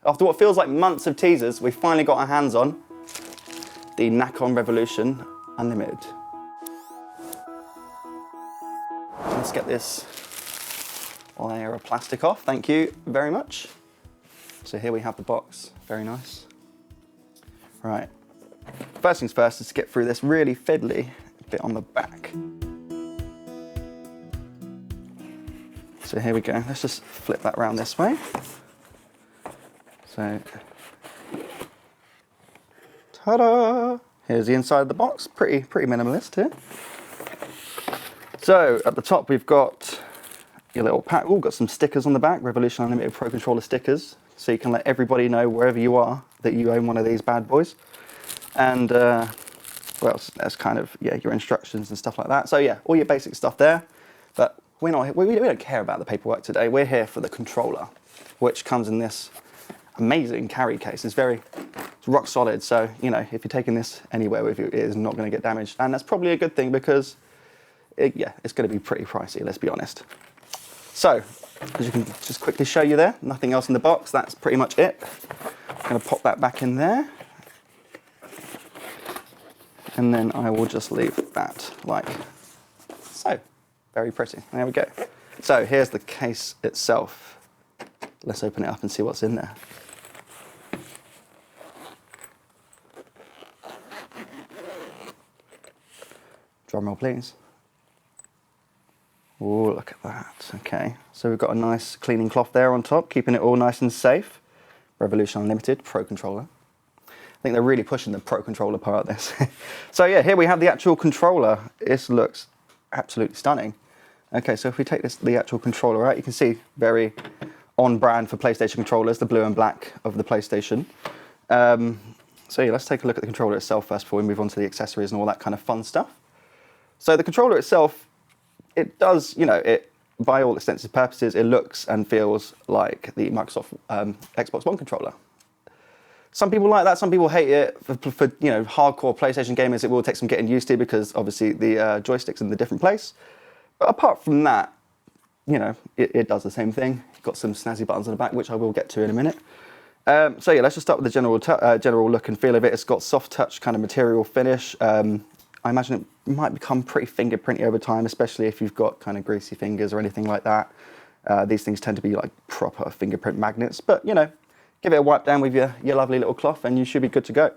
After what feels like months of teasers, we finally got our hands on the Nacon Revolution Unlimited. Let's get this layer of plastic off, thank you very much. So here we have the box, very nice. Right, first things first is to get through this really fiddly bit on the back. So here we go, let's just flip that around this way. So, ta-da! Here's the inside of the box, pretty minimalist here. So at the top we've got your little pack. Got some stickers on the back, Revolution Unlimited Pro Controller stickers, so you can let everybody know wherever you are that you own one of these bad boys. And well, that's kind of, yeah, your instructions and stuff like that. So yeah, all your basic stuff there. But we don't care about the paperwork today. We're here for the controller, which comes in this amazing carry case. It's rock solid. So, you know, if you're taking this anywhere with you, it is not going to get damaged. And that's probably a good thing because, it's going to be pretty pricey, let's be honest. So, as you can just quickly show you there, nothing else in the box. That's pretty much it. I'm going to pop that back in there. And then I will just leave that like so. Very pretty. There we go. So here's the case itself. Let's open it up and see what's in there. Drum roll, please. Oh, look at that. Okay, so we've got a nice cleaning cloth there on top, keeping it all nice and safe. Revolution Unlimited Pro Controller. I think they're really pushing the Pro Controller part of this. So yeah, here we have the actual controller. This looks absolutely stunning. Okay, so if we take the actual controller out, you can see very on brand for PlayStation controllers, the blue and black of the PlayStation. So yeah, let's take a look at the controller itself first before we move on to the accessories and all that kind of fun stuff. So the controller itself, it does, you know, by all extensive purposes, it looks and feels like the Microsoft Xbox One controller. Some people like that, some people hate it. For you know, hardcore PlayStation gamers, it will take some getting used to because obviously the joystick's in a different place. But apart from that, you know, it does the same thing. It's got some snazzy buttons on the back, which I will get to in a minute. So yeah, let's just start with the general look and feel of it. It's got soft touch kind of material finish. I imagine it might become pretty fingerprinty over time, especially if you've got kind of greasy fingers or anything like that. These things tend to be like proper fingerprint magnets, but you know, give it a wipe down with your lovely little cloth and you should be good to go.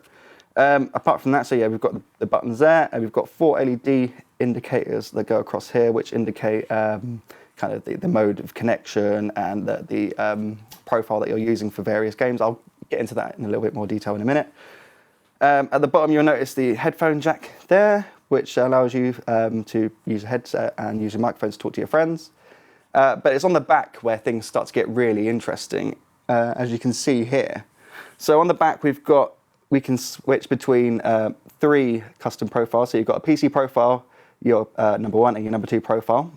Apart from that, so yeah, we've got the buttons there, and we've got 4 LED indicators that go across here, which indicate kind of the mode of connection and the profile that you're using for various games. I'll get into that in a little bit more detail in a minute. At the bottom, you'll notice the headphone jack there, which allows you to use a headset and use your microphone to talk to your friends. But it's on the back where things start to get really interesting, as you can see here. So on the back, we can switch between 3 custom profiles. So you've got a PC profile, your number 1 and your number 2 profile.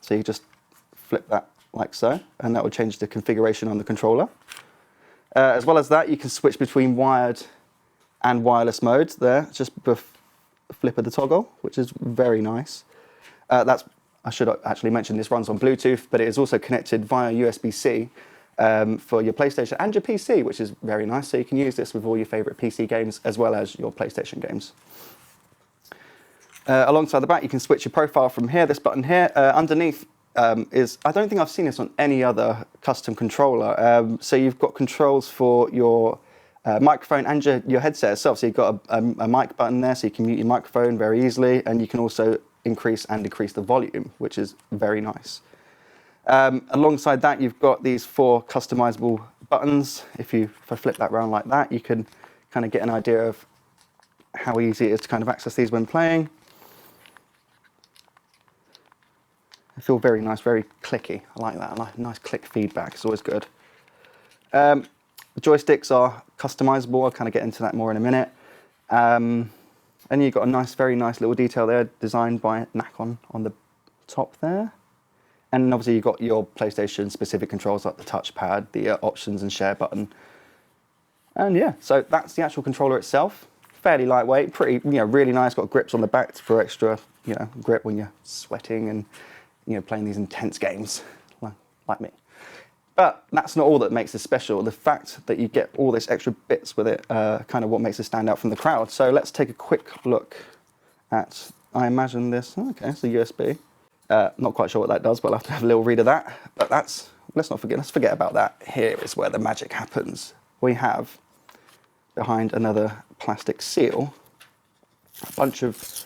So you just flip that like so, and that will change the configuration on the controller. As well as that, you can switch between wired and wireless modes there, just flip of the toggle, which is very nice. I should actually mention this runs on Bluetooth, but it is also connected via USB-C for your PlayStation and your PC, which is very nice. So you can use this with all your favorite PC games as well as your PlayStation games. Alongside the back, you can switch your profile from here, this button here. Underneath I don't think I've seen this on any other custom controller. So you've got controls for your microphone and your headset itself. So you've got a mic button there, so you can mute your microphone very easily, and you can also increase and decrease the volume, which is very nice. Alongside that, you've got these 4 customizable buttons. If I flip that around like that, you can kind of get an idea of how easy it is to kind of access these when playing. They feel very nice, very clicky. I like that. I like nice click feedback. It's always good. The joysticks are customizable. I'll kind of get into that more in a minute. And you've got a very nice little detail there, designed by Nacon on the top there. And obviously you've got your PlayStation specific controls like the touchpad, the options and share button. And yeah, so that's the actual controller itself. Fairly lightweight, pretty, really nice. Got grips on the back for extra, grip when you're sweating and, playing these intense games like me. But that's not all that makes this special. The fact that you get all this extra bits with it, kind of what makes it stand out from the crowd. So let's take a quick look at, I imagine this, okay, it's a USB. Not quite sure what that does, but I'll have to have a little read of that. But let's forget about that. Here is where the magic happens. We have, behind another plastic seal, a bunch of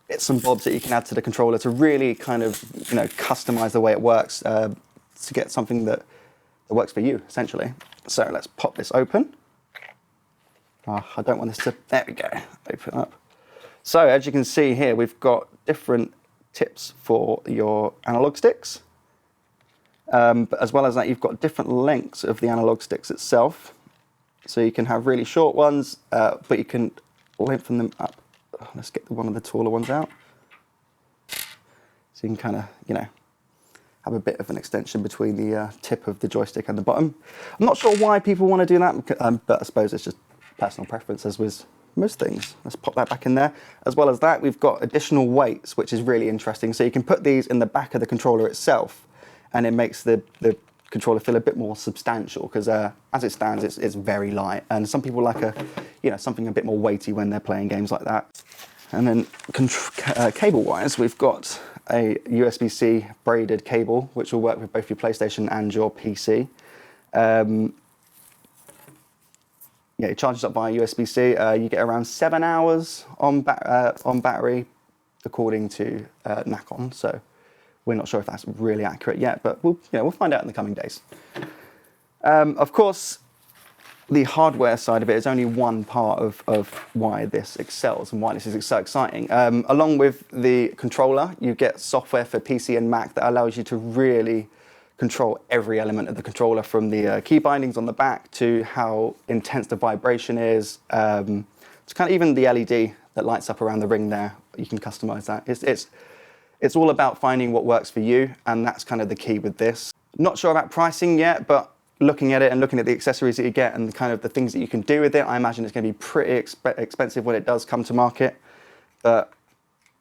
bits and bobs that you can add to the controller to really kind of, customize the way it works, to get something that works for you, essentially. So let's pop this open. I don't want this to, there we go, open up. So as you can see here, we've got different tips for your analog sticks. But as well as that, you've got different lengths of the analog sticks itself. So you can have really short ones, but you can lengthen them up. Let's get one of the taller ones out. So you can kind of, have a bit of an extension between the tip of the joystick and the bottom. I'm not sure why people want to do that, but I suppose it's just personal preference, as with most things. Let's pop that back in there. As well as that, we've got additional weights, which is really interesting. So you can put these in the back of the controller itself, and it makes the controller feel a bit more substantial, because as it stands, it's very light. And some people like something a bit more weighty when they're playing games like that. And then cable-wise, we've got a USB-C braided cable, which will work with both your PlayStation and your PC. It charges up via USB-C. You get around 7 hours on battery, according to Nacon. So we're not sure if that's really accurate yet, but we'll find out in the coming days. Of course, the hardware side of it is only one part of why this excels and why this is so exciting. Along with the controller, you get software for PC and Mac that allows you to really control every element of the controller, from the key bindings on the back to how intense the vibration is, to kind of even the LED that lights up around the ring there. You can customize that. It's all about finding what works for you, and that's kind of the key with this. Not sure about pricing yet, but looking at it and looking at the accessories that you get and kind of the things that you can do with it, I imagine it's going to be pretty expensive when it does come to market. But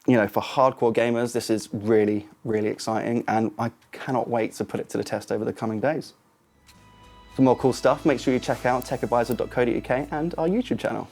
for hardcore gamers, this is really, really exciting, and I cannot wait to put it to the test over the coming days. For more cool stuff, make sure you check out techadvisor.co.uk and our YouTube channel.